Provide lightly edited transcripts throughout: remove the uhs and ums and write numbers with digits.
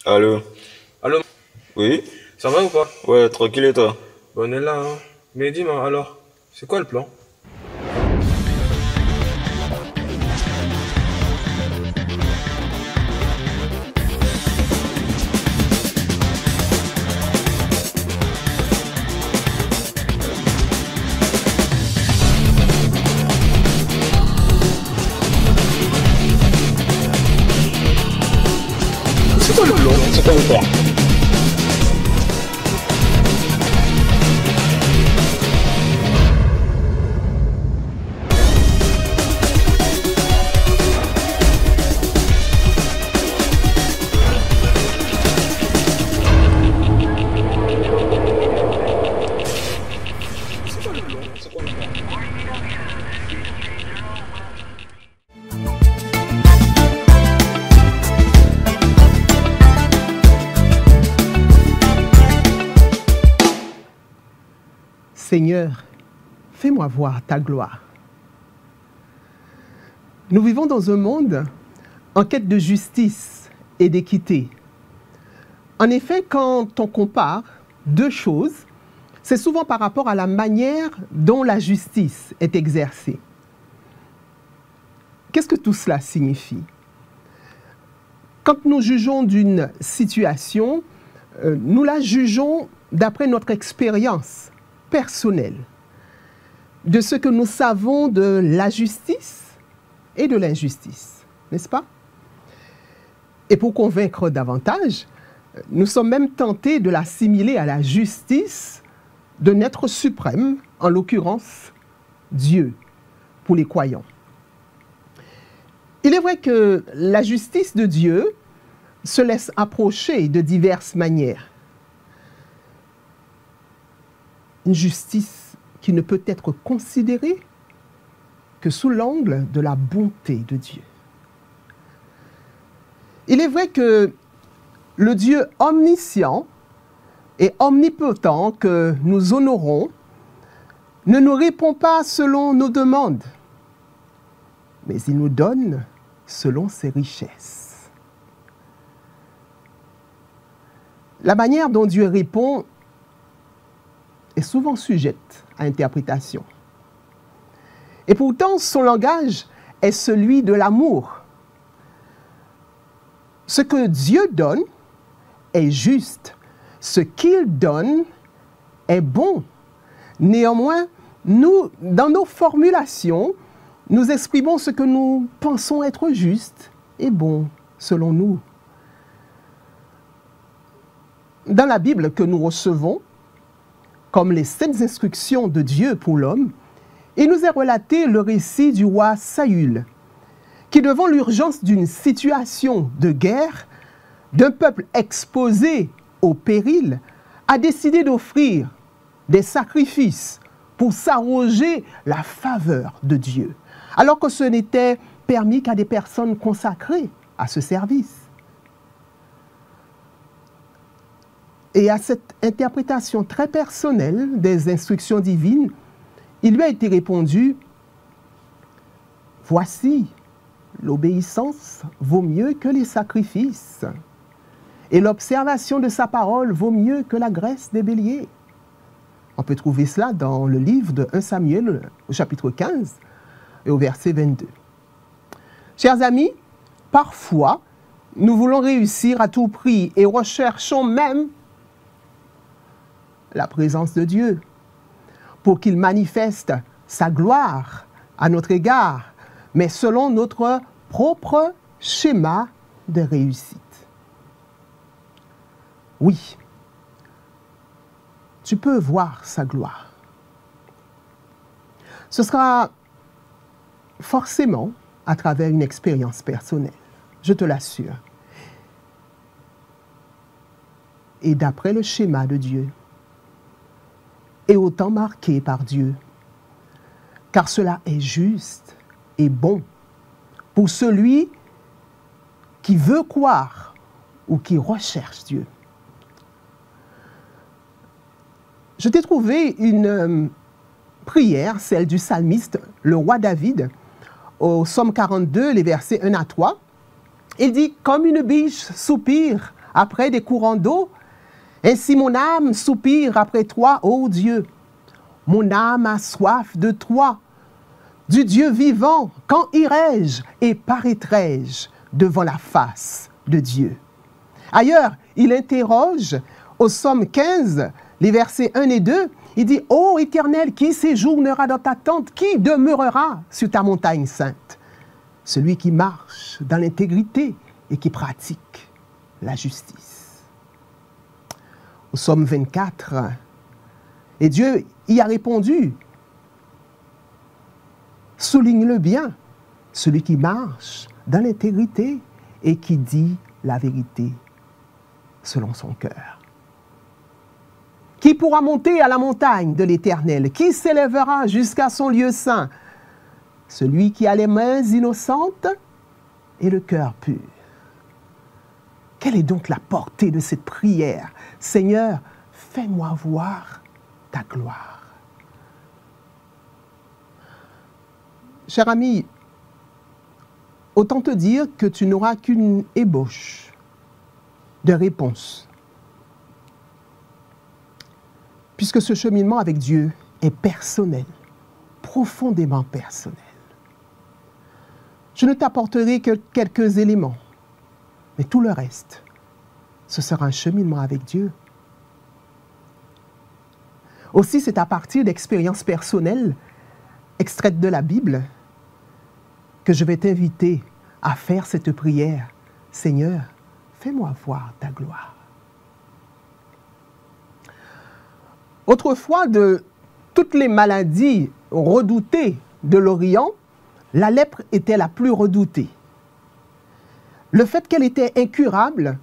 Allô? Allô, Oui? ça va ou pas? Ouais, tranquille et toi? Bon, on est là, hein. Mais dis-moi alors, c'est quoi le plan? C'est quoi le plan? C'est quoi le plan? Seigneur, fais-moi voir ta gloire. Nous vivons dans un monde en quête de justice et d'équité. En effet, quand on compare deux choses, c'est souvent par rapport à la manière dont la justice est exercée. Qu'est-ce que tout cela signifie? Quand nous jugeons d'une situation, nous la jugeons d'après notre expérience personnelle, de ce que nous savons de la justice et de l'injustice, n'est-ce pas? Et pour convaincre davantage, nous sommes même tentés de l'assimiler à la justice d'un être suprême, en l'occurrence Dieu, pour les croyants. Il est vrai que la justice de Dieu se laisse approcher de diverses manières. Une justice qui ne peut être considérée que sous l'angle de la bonté de Dieu. Il est vrai que le Dieu omniscient et omnipotent que nous honorons ne nous répond pas selon nos demandes, mais il nous donne selon ses richesses. La manière dont Dieu répond est souvent sujette à interprétation. Et pourtant, son langage est celui de l'amour. Ce que Dieu donne est juste. Ce qu'il donne est bon. Néanmoins, nous, dans nos formulations, nous exprimons ce que nous pensons être juste et bon, selon nous. Dans la Bible que nous recevons, comme les saintes instructions de Dieu pour l'homme, il nous est relaté le récit du roi Saül, qui devant l'urgence d'une situation de guerre, d'un peuple exposé au péril, a décidé d'offrir des sacrifices pour s'arroger la faveur de Dieu, alors que ce n'était permis qu'à des personnes consacrées à ce service. Et à cette interprétation très personnelle des instructions divines, il lui a été répondu « Voici, l'obéissance vaut mieux que les sacrifices, et l'observation de sa parole vaut mieux que la graisse des béliers. » On peut trouver cela dans le livre de 1 Samuel, au chapitre 15, et au verset 22. Chers amis, parfois, nous voulons réussir à tout prix et recherchons même la présence de Dieu pour qu'il manifeste sa gloire à notre égard, mais selon notre propre schéma de réussite. Oui, tu peux voir sa gloire. Ce sera forcément à travers une expérience personnelle, je te l'assure. Et d'après le schéma de Dieu, et autant marqué par Dieu, car cela est juste et bon pour celui qui veut croire ou qui recherche Dieu. Je t'ai trouvé une prière, celle du psalmiste, le roi David, au psaume 42, les versets 1 à 3. Il dit « Comme une biche soupire après des courants d'eau. Ainsi mon âme soupire après toi, ô Dieu. Mon âme a soif de toi, du Dieu vivant. Quand irai-je et paraîtrai-je devant la face de Dieu? Ailleurs, il interroge au psaume 15, les versets 1 et 2, il dit « Ô Éternel, qui séjournera dans ta tente? Qui demeurera sur ta montagne sainte? Celui qui marche dans l'intégrité et qui pratique la justice. » Au psaume 24, et Dieu y a répondu, souligne-le bien, celui qui marche dans l'intégrité et qui dit la vérité selon son cœur. Qui pourra monter à la montagne de l'Éternel? Qui s'élèvera jusqu'à son lieu saint? Celui qui a les mains innocentes et le cœur pur. Quelle est donc la portée de cette prière? Seigneur, fais-moi voir ta gloire. Cher ami, autant te dire que tu n'auras qu'une ébauche de réponse. Puisque ce cheminement avec Dieu est personnel, profondément personnel. Je ne t'apporterai que quelques éléments, mais tout le reste, ce sera un cheminement avec Dieu. Aussi, c'est à partir d'expériences personnelles, extraites de la Bible, que je vais t'inviter à faire cette prière. Seigneur, fais-moi voir ta gloire. Autrefois, de toutes les maladies redoutées de l'Orient, la lèpre était la plus redoutée. Le fait qu'elle était incurable,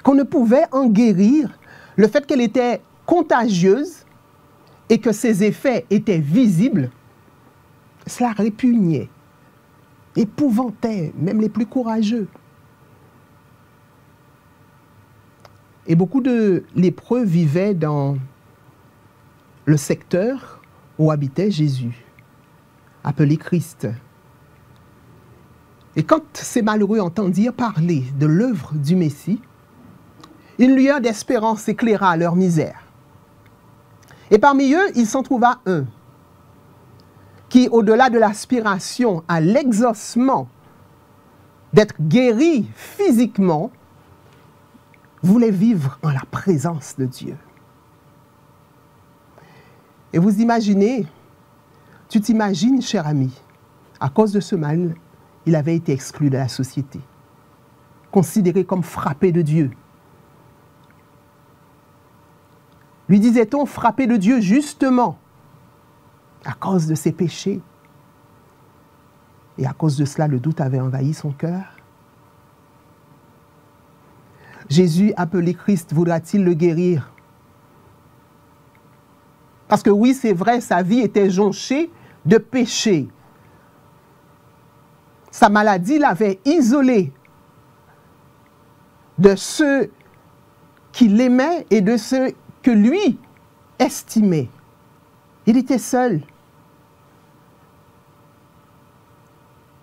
qu'on ne pouvait en guérir, le fait qu'elle était contagieuse et que ses effets étaient visibles, cela répugnait, épouvantait même les plus courageux. Et beaucoup de lépreux vivaient dans le secteur où habitait Jésus, appelé Christ. Et quand ces malheureux entendirent parler de l'œuvre du Messie, une lueur d'espérance éclaira leur misère. Et parmi eux, il s'en trouva un qui, au-delà de l'aspiration à l'exaucement, d'être guéri physiquement, voulait vivre en la présence de Dieu. Et vous imaginez, tu t'imagines, cher ami, à cause de ce mal, il avait été exclu de la société, considéré comme frappé de Dieu. Lui disait-on frappé de Dieu justement à cause de ses péchés. Et à cause de cela, le doute avait envahi son cœur. Jésus, appelé Christ, voudra-t-il le guérir? Parce que oui, c'est vrai, sa vie était jonchée de péché. Sa maladie l'avait isolé de ceux qui l'aimaient et de ceux que lui estimait. Il était seul.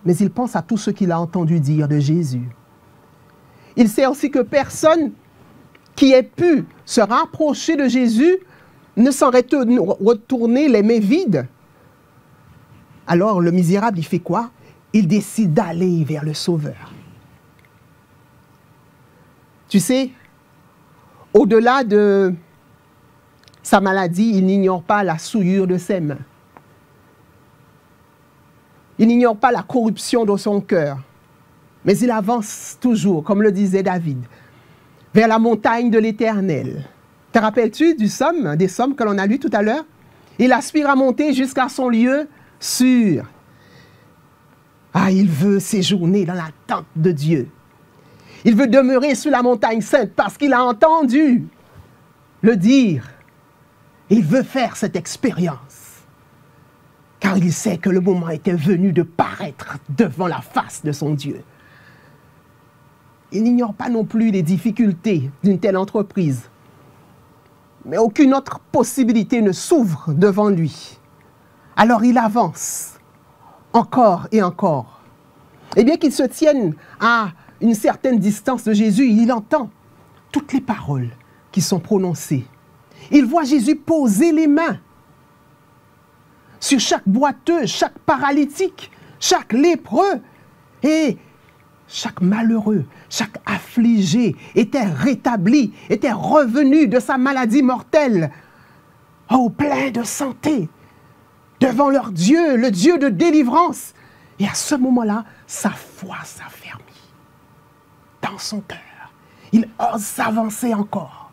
Mais il pense à tout ce qu'il a entendu dire de Jésus. Il sait aussi que personne qui ait pu se rapprocher de Jésus ne s'en retourner les mains vides. Alors le misérable, il fait quoi? Il décide d'aller vers le Sauveur. Tu sais, au-delà de sa maladie, il n'ignore pas la souillure de ses mains. Il n'ignore pas la corruption de son cœur. Mais il avance toujours, comme le disait David, vers la montagne de l'Éternel. Te rappelles-tu des psaumes que l'on a lus tout à l'heure? Il aspire à monter jusqu'à son lieu sûr. Ah, il veut séjourner dans la tente de Dieu. Il veut demeurer sur la montagne sainte parce qu'il a entendu le dire. Il veut faire cette expérience. Car il sait que le moment était venu de paraître devant la face de son Dieu. Il n'ignore pas non plus les difficultés d'une telle entreprise. Mais aucune autre possibilité ne s'ouvre devant lui. Alors il avance, encore et encore. Et bien qu'il se tienne à une certaine distance de Jésus, il entend toutes les paroles qui sont prononcées. Il voit Jésus poser les mains sur chaque boiteux, chaque paralytique, chaque lépreux. Et chaque malheureux, chaque affligé était rétabli, était revenu de sa maladie mortelle, plein de santé, devant leur Dieu, le Dieu de délivrance. Et à ce moment-là, sa foi s'affermit dans son cœur. Il ose s'avancer encore.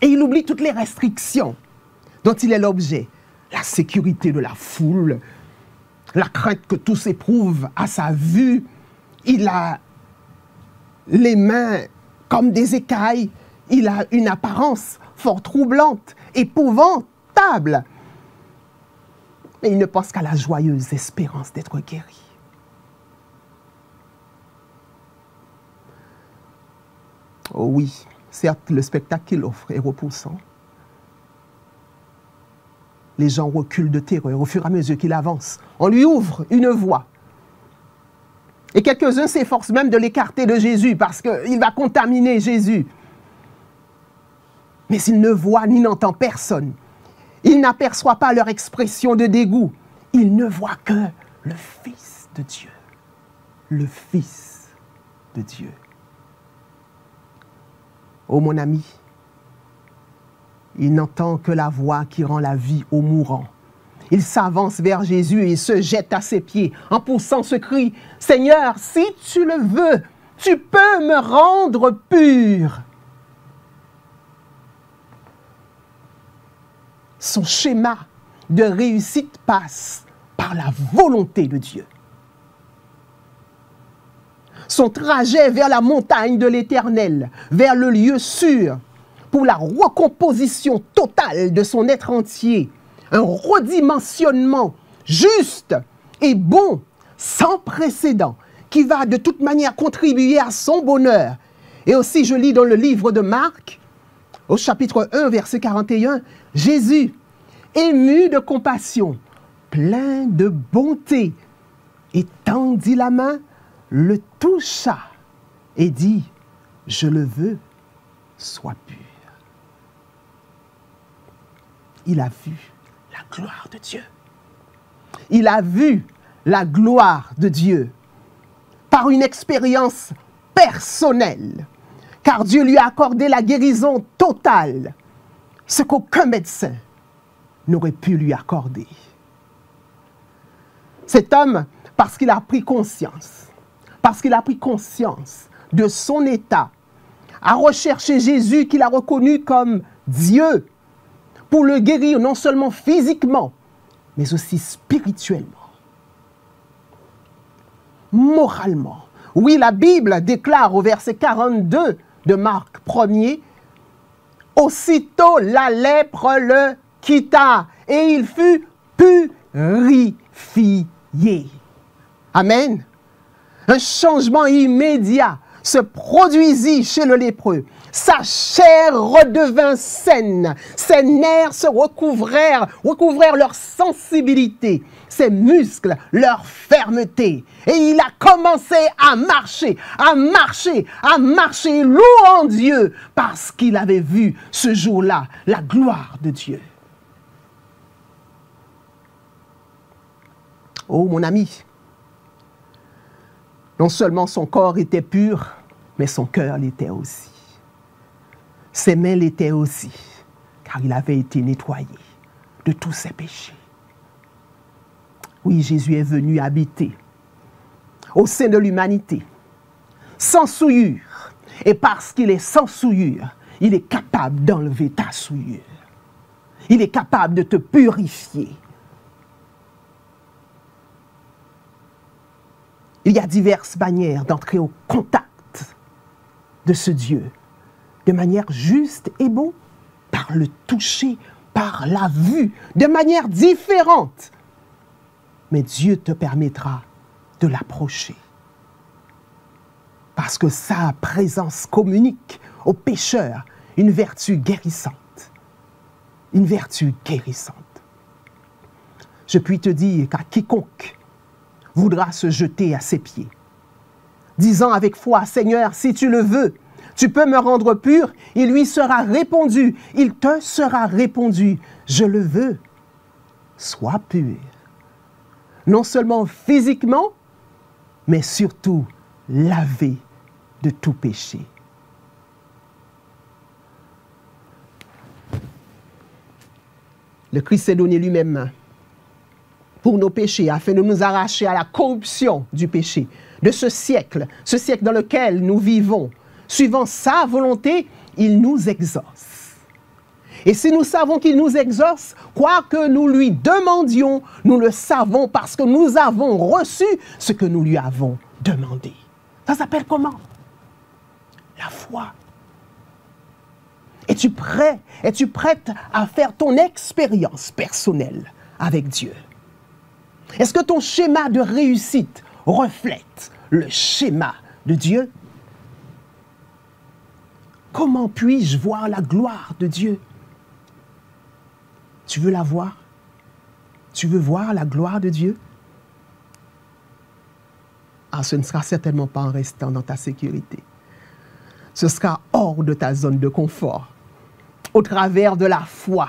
Et il oublie toutes les restrictions dont il est l'objet. La sécurité de la foule, la crainte que tous éprouvent à sa vue. Il a les mains comme des écailles. Il a une apparence fort troublante, épouvantable. Mais il ne pense qu'à la joyeuse espérance d'être guéri. Oh oui, certes, le spectacle qu'il offre est repoussant. Les gens reculent de terreur au fur et à mesure qu'il avance. On lui ouvre une voie. Et quelques-uns s'efforcent même de l'écarter de Jésus parce qu'il va contaminer Jésus. Mais il ne voit ni n'entend personne. Il n'aperçoit pas leur expression de dégoût. Il ne voit que le Fils de Dieu. Le Fils de Dieu. Oh mon ami, il n'entend que la voix qui rend la vie au mourant. Il s'avance vers Jésus et se jette à ses pieds en poussant ce cri « Seigneur, si tu le veux, tu peux me rendre pur !» Son schéma de réussite passe par la volonté de Dieu. Son trajet vers la montagne de l'Éternel, vers le lieu sûr, pour la recomposition totale de son être entier, un redimensionnement juste et bon, sans précédent, qui va de toute manière contribuer à son bonheur. Et aussi, je lis dans le livre de Marc, au chapitre 1, verset 41, Jésus, ému de compassion, plein de bonté, étendit la main, le toucha et dit, « Je le veux, sois pur. » Il a vu la gloire de Dieu. Il a vu la gloire de Dieu par une expérience personnelle, car Dieu lui a accordé la guérison totale, ce qu'aucun médecin n'aurait pu lui accorder. Cet homme, parce qu'il a pris conscience de son état, a recherché Jésus qu'il a reconnu comme Dieu pour le guérir non seulement physiquement, mais aussi spirituellement, moralement. Oui, la Bible déclare au verset 42 de Marc 1er, « Aussitôt la lèpre le quitta et il fut purifié. » Amen. Un changement immédiat se produisit chez le lépreux. Sa chair redevint saine. Ses nerfs se recouvrèrent leur sensibilité. Ses muscles, leur fermeté. Et il a commencé à marcher, louant Dieu, parce qu'il avait vu ce jour-là la gloire de Dieu. Oh mon ami, non seulement son corps était pur, mais son cœur l'était aussi. Ses mains l'étaient aussi, car il avait été nettoyé de tous ses péchés. Oui, Jésus est venu habiter au sein de l'humanité, sans souillure. Et parce qu'il est sans souillure, il est capable d'enlever ta souillure. Il est capable de te purifier. Il y a diverses manières d'entrer au contact de ce Dieu, de manière juste et bon, par le toucher, par la vue, de manière différente. Mais Dieu te permettra de l'approcher. Parce que sa présence communique aux pécheurs une vertu guérissante. Une vertu guérissante. Je puis te dire qu'à quiconque voudra se jeter à ses pieds, disant avec foi, Seigneur, si tu le veux, Tu peux me rendre pur, il lui sera répondu, il te sera répondu, je le veux, sois pur. Non seulement physiquement, mais surtout lavé de tout péché. Le Christ s'est donné lui-même pour nos péchés, afin de nous arracher à la corruption du péché, de ce siècle dans lequel nous vivons. Suivant sa volonté, il nous exauce. Et si nous savons qu'il nous exauce, quoi que nous lui demandions, nous le savons parce que nous avons reçu ce que nous lui avons demandé. Ça s'appelle comment? La foi. Es-tu prêt? Es-tu prête à faire ton expérience personnelle avec Dieu? Est-ce que ton schéma de réussite reflète le schéma de Dieu? Comment puis-je voir la gloire de Dieu? Tu veux la voir? Tu veux voir la gloire de Dieu? Ah, ce ne sera certainement pas en restant dans ta sécurité. Ce sera hors de ta zone de confort, au travers de la foi.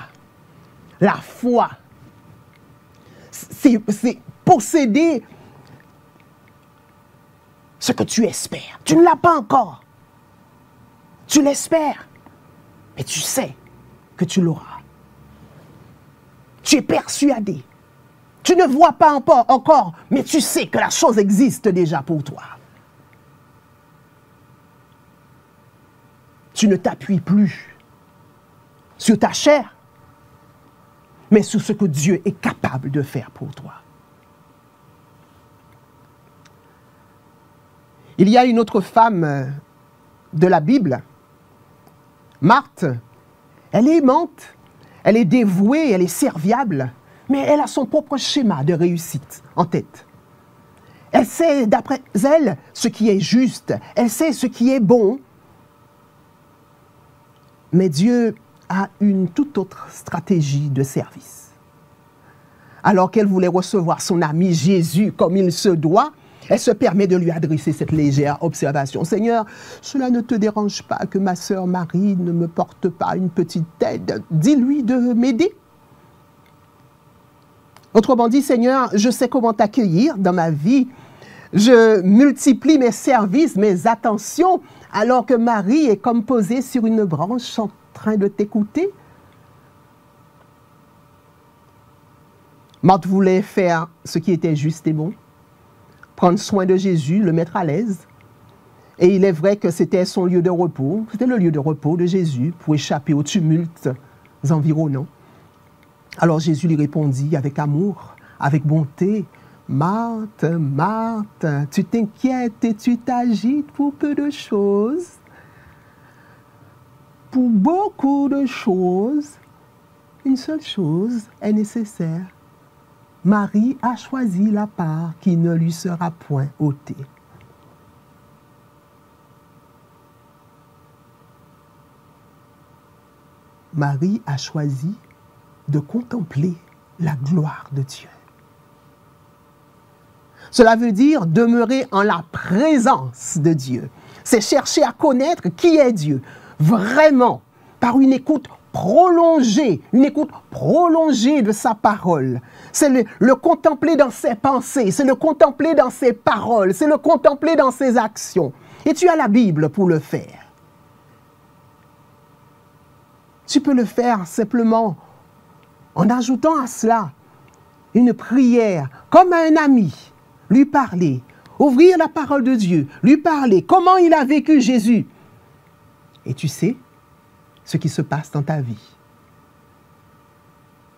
La foi, c'est posséder ce que tu espères. Tu ne l'as pas encore. Tu l'espères, mais tu sais que tu l'auras. Tu es persuadé. Tu ne vois pas encore, mais tu sais que la chose existe déjà pour toi. Tu ne t'appuies plus sur ta chair, mais sur ce que Dieu est capable de faire pour toi. Il y a une autre femme de la Bible, Marthe. Elle est aimante, elle est dévouée, elle est serviable, mais elle a son propre schéma de réussite en tête. Elle sait, d'après elle, ce qui est juste, elle sait ce qui est bon, mais Dieu a une toute autre stratégie de service. Alors qu'elle voulait recevoir son ami Jésus comme il se doit, elle se permet de lui adresser cette légère observation. « Seigneur, cela ne te dérange pas que ma sœur Marie ne me porte pas une petite aide? Dis-lui de m'aider. » Autrement dit, « Seigneur, je sais comment t'accueillir dans ma vie. Je multiplie mes services, mes attentions, alors que Marie est comme posée sur une branche en train de t'écouter. » Marthe voulait faire ce qui était juste et bon, prendre soin de Jésus, le mettre à l'aise. Et il est vrai que c'était son lieu de repos, c'était le lieu de repos de Jésus pour échapper aux tumultes environnants. Alors Jésus lui répondit avec amour, avec bonté, « Marthe, Marthe, tu t'inquiètes et tu t'agites pour peu de choses. Pour beaucoup de choses, une seule chose est nécessaire. Marie a choisi la part qui ne lui sera point ôtée. » Marie a choisi de contempler la gloire de Dieu. Cela veut dire demeurer en la présence de Dieu. C'est chercher à connaître qui est Dieu, vraiment, par une écoute prolongée de sa parole. C'est le contempler dans ses pensées, c'est le contempler dans ses paroles, c'est le contempler dans ses actions. Et tu as la Bible pour le faire. Tu peux le faire simplement en ajoutant à cela une prière, comme à un ami, lui parler, ouvrir la parole de Dieu, lui parler, comment il a vécu Jésus. Et tu sais ce qui se passe dans ta vie.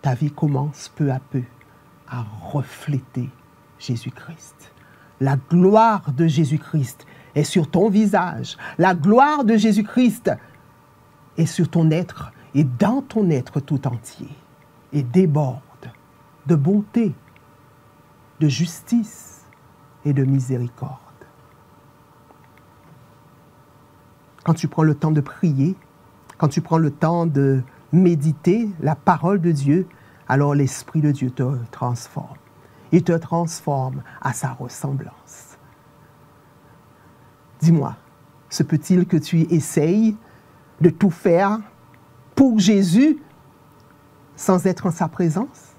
Ta vie commence peu à peu à refléter Jésus-Christ. La gloire de Jésus-Christ est sur ton visage. La gloire de Jésus-Christ est sur ton être et dans ton être tout entier. Et déborde de bonté, de justice et de miséricorde. Quand tu prends le temps de prier, quand tu prends le temps de méditer la parole de Dieu, alors l'Esprit de Dieu te transforme. Il te transforme à sa ressemblance. Dis-moi, Se peut-il que tu essayes de tout faire pour Jésus sans être en sa présence?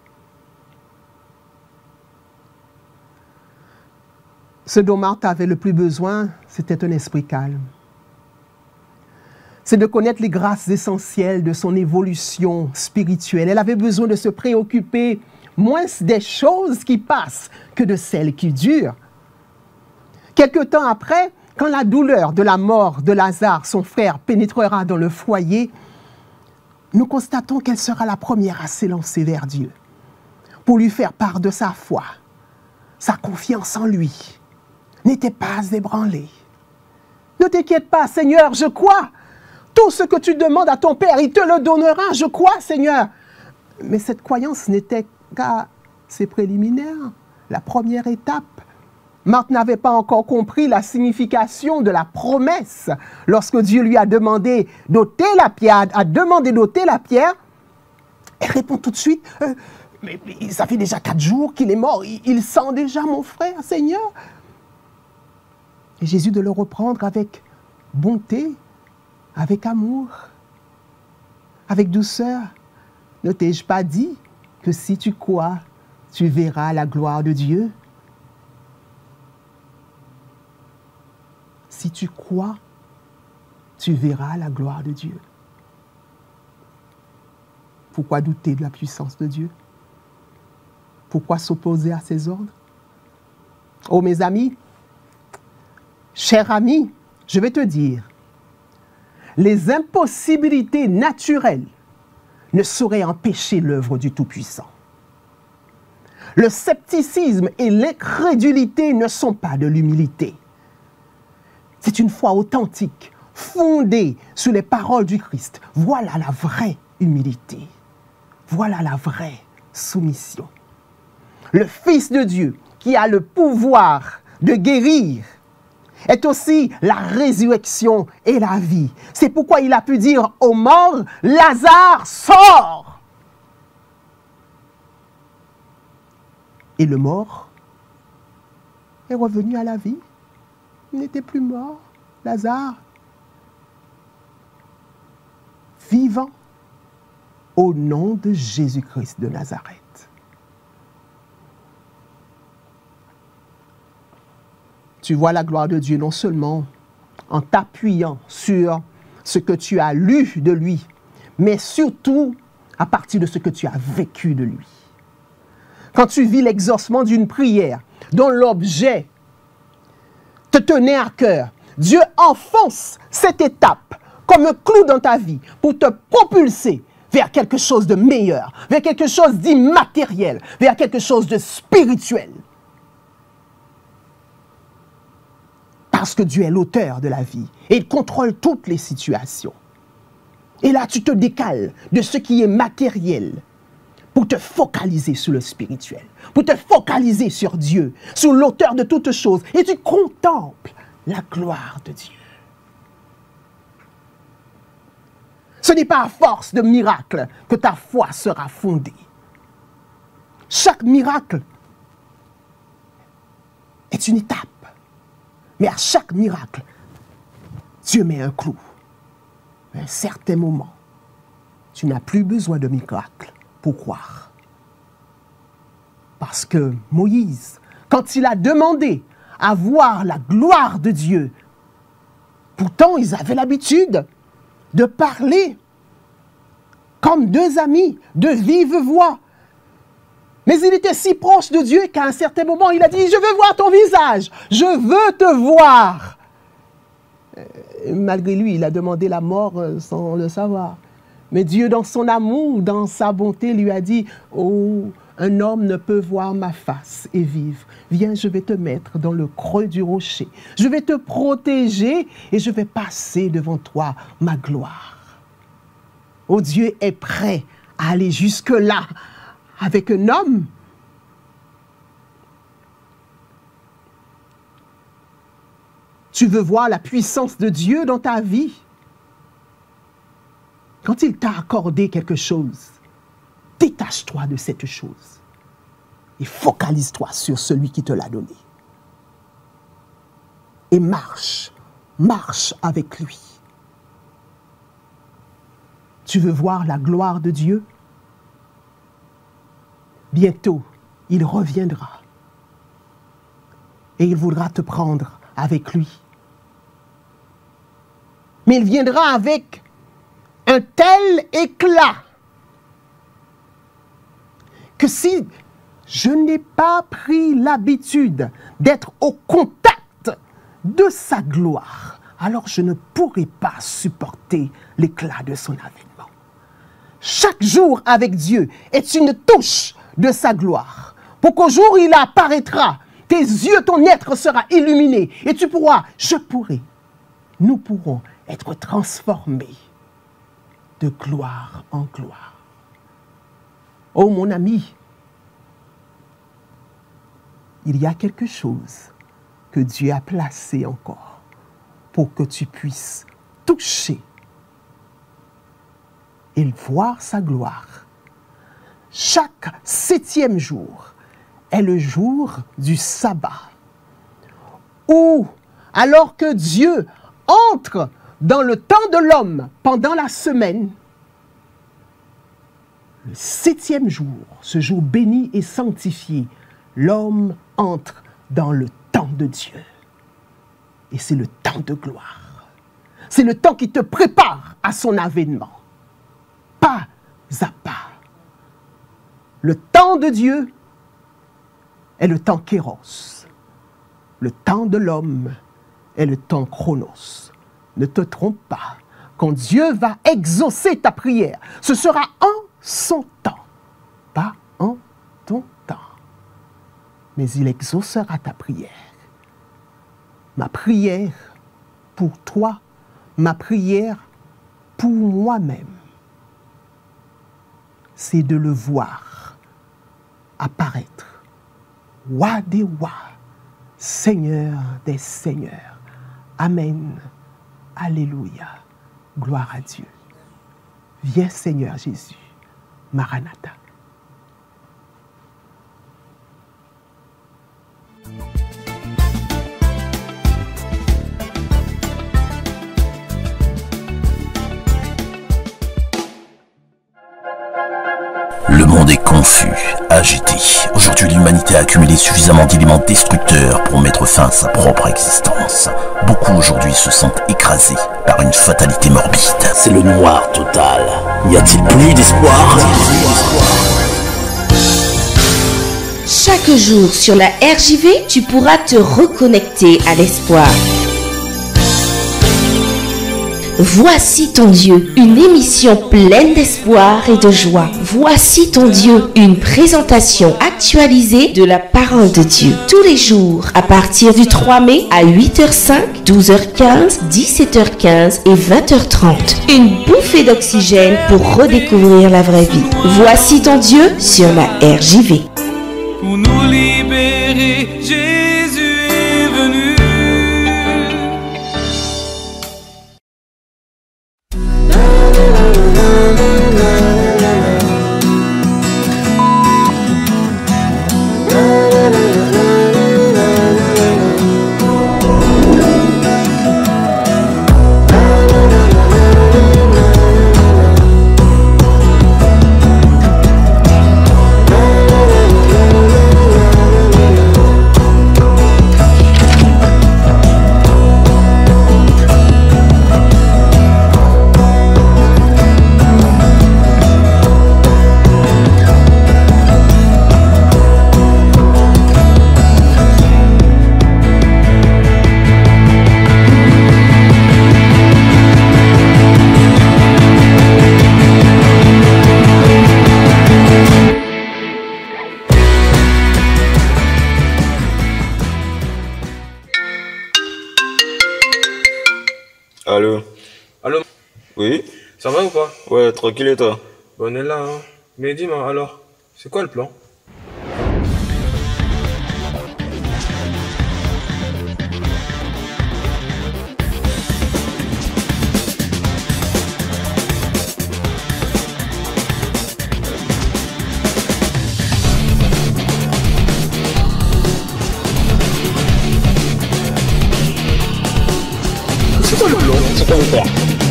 Ce dont Marthe avait le plus besoin, c'était un esprit calme. C'est de connaître les grâces essentielles de son évolution spirituelle. Elle avait besoin de se préoccuper moins des choses qui passent que de celles qui durent. Quelque temps après, quand la douleur de la mort de Lazare, son frère, pénétrera dans le foyer, nous constatons qu'elle sera la première à s'élancer vers Dieu pour lui faire part de sa foi. Sa confiance en lui n'était pas ébranlée. Ne t'inquiète pas, Seigneur, je crois. Tout ce que tu demandes à ton Père, il te le donnera, je crois, Seigneur. Mais cette croyance n'était qu'à ses préliminaires, la première étape. Marthe n'avait pas encore compris la signification de la promesse. Lorsque Dieu lui a demandé d'ôter la pierre, elle répond tout de suite, mais ça fait déjà 4 jours qu'il est mort, il sent déjà mon frère, Seigneur. Et Jésus de le reprendre avec bonté, avec amour, avec douceur. Ne t'ai-je pas dit que si tu crois, tu verras la gloire de Dieu? Si tu crois, tu verras la gloire de Dieu. Pourquoi douter de la puissance de Dieu? Pourquoi s'opposer à ses ordres? Oh mes amis, chers amis, je vais te dire, les impossibilités naturelles ne sauraient empêcher l'œuvre du Tout-Puissant. Le scepticisme et l'incrédulité ne sont pas de l'humilité. C'est une foi authentique, fondée sur les paroles du Christ. Voilà la vraie humilité. Voilà la vraie soumission. Le Fils de Dieu, qui a le pouvoir de guérir, est aussi la résurrection et la vie. C'est pourquoi il a pu dire aux morts, Lazare, sors! Et le mort est revenu à la vie. Il n'était plus mort, Lazare. Vivant au nom de Jésus-Christ de Nazareth. Tu vois la gloire de Dieu non seulement en t'appuyant sur ce que tu as lu de lui, mais surtout à partir de ce que tu as vécu de lui. Quand tu vis l'exaucement d'une prière dont l'objet te tenait à cœur, Dieu enfonce cette étape comme un clou dans ta vie pour te propulser vers quelque chose de meilleur, vers quelque chose d'immatériel, vers quelque chose de spirituel. Parce que Dieu est l'auteur de la vie et il contrôle toutes les situations. Et là, tu te décales de ce qui est matériel pour te focaliser sur le spirituel, pour te focaliser sur Dieu, sur l'auteur de toutes choses. Et tu contemples la gloire de Dieu. Ce n'est pas à force de miracles que ta foi sera fondée. Chaque miracle est une étape. Mais à chaque miracle, Dieu met un clou. À un certain moment, tu n'as plus besoin de miracle pour croire. Parce que Moïse, quand il a demandé à voir la gloire de Dieu, pourtant ils avaient l'habitude de parler comme deux amis, de vive voix. Mais il était si proche de Dieu qu'à un certain moment, il a dit, je veux voir ton visage, je veux te voir. Malgré lui, il a demandé la mort sans le savoir. Mais Dieu, dans son amour, dans sa bonté, lui a dit, oh, un homme ne peut voir ma face et vivre. Viens, je vais te mettre dans le creux du rocher. Je vais te protéger et je vais passer devant toi ma gloire. Oh, Dieu est prêt à aller jusque-là avec un homme. Tu veux voir la puissance de Dieu dans ta vie? Quand il t'a accordé quelque chose, détache-toi de cette chose et focalise-toi sur celui qui te l'a donné. Et marche marche avec lui. Tu veux voir la gloire de Dieu? Bientôt, il reviendra. Et il voudra te prendre avec lui. Mais il viendra avec un tel éclat que si je n'ai pas pris l'habitude d'être au contact de sa gloire, alors je ne pourrai pas supporter l'éclat de son avènement. Chaque jour avec Dieu est une touche de sa gloire. Pour qu'au jour où il apparaîtra, tes yeux, ton être sera illuminé et tu pourras, je pourrai, nous pourrons être transformés de gloire en gloire. Oh mon ami, il y a quelque chose que Dieu a placé encore pour que tu puisses toucher et voir sa gloire. Chaque 7e jour est le jour du sabbat, où, alors que Dieu entre dans le temps de l'homme pendant la semaine, le 7e jour, ce jour béni et sanctifié, l'homme entre dans le temps de Dieu. Et c'est le temps de gloire. C'est le temps qui te prépare à son avènement. Pas à pas. Le temps de Dieu est le temps kéros. Le temps de l'homme est le temps chronos. Ne te trompe pas. Quand Dieu va exaucer ta prière, ce sera en son temps, pas en ton temps. Mais il exaucera ta prière. Ma prière pour toi, ma prière pour moi-même, c'est de le voir apparaître. Roi des rois, Seigneur des seigneurs. Amen. Alléluia. Gloire à Dieu. Viens Seigneur Jésus. Maranatha. Le monde est confus, agité. Aujourd'hui, l'humanité a accumulé suffisamment d'éléments destructeurs pour mettre fin à sa propre existence. Beaucoup aujourd'hui se sentent écrasés par une fatalité morbide. C'est le noir total. N'y a-t-il plus d'espoir? Chaque jour sur la RJV, tu pourras te reconnecter à l'espoir. Voici ton Dieu, une émission pleine d'espoir et de joie. Voici ton Dieu, une présentation actualisée de la parole de Dieu. Tous les jours, à partir du 3 mai à 8h05, 12h15, 17h15 et 20h30. Une bouffée d'oxygène pour redécouvrir la vraie vie. Voici ton Dieu sur la RJV. Pour nous libérer, Jésus est venu. Allô? Allô? Oui? Ça va ou pas? Ouais, tranquille et toi? On est là, hein. Mais dis-moi alors, c'est quoi le plan? C'est quoi le plan? C'est quoi le plan?